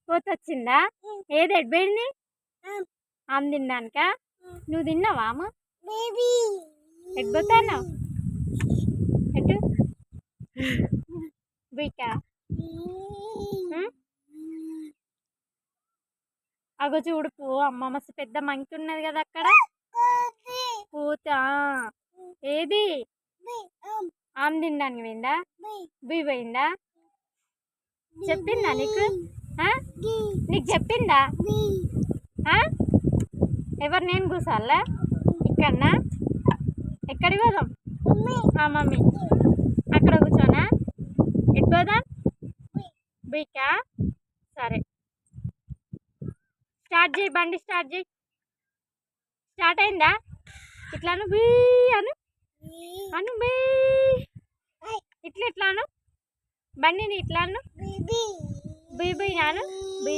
పోతొచ్చిందా? ఏది ఎడిపోయింది? ఆమె తినడానిక? నువ్వు తిన్నావా? అమ్మ ఎడిపోతాను ఎటు బీకా అగో చూడు పో అమ్మ మస్తు పెద్ద మంకి ఉన్నది కదా అక్కడ. పూత ఏది? ఆమె తినడానికి పోయిందా? బీ పోయిందా? చెప్పిందా నీకు? నీకు చెప్పిందా? ఎవరు నేను కూర్చోాలా ఇక్కడనా? ఎక్కడికి పోదాం? మమ్మీ అక్కడ కూర్చోనా? ఎటు పోదాం? బీకా సరే స్టార్ట్ చేయి, బండి స్టార్ట్ చేయి. స్టార్ట్ అయిందా? ఇట్లాను బీ అను అను బీ ఇట్లాను బండిని ఇట్లాను బీ బీ నాను బీ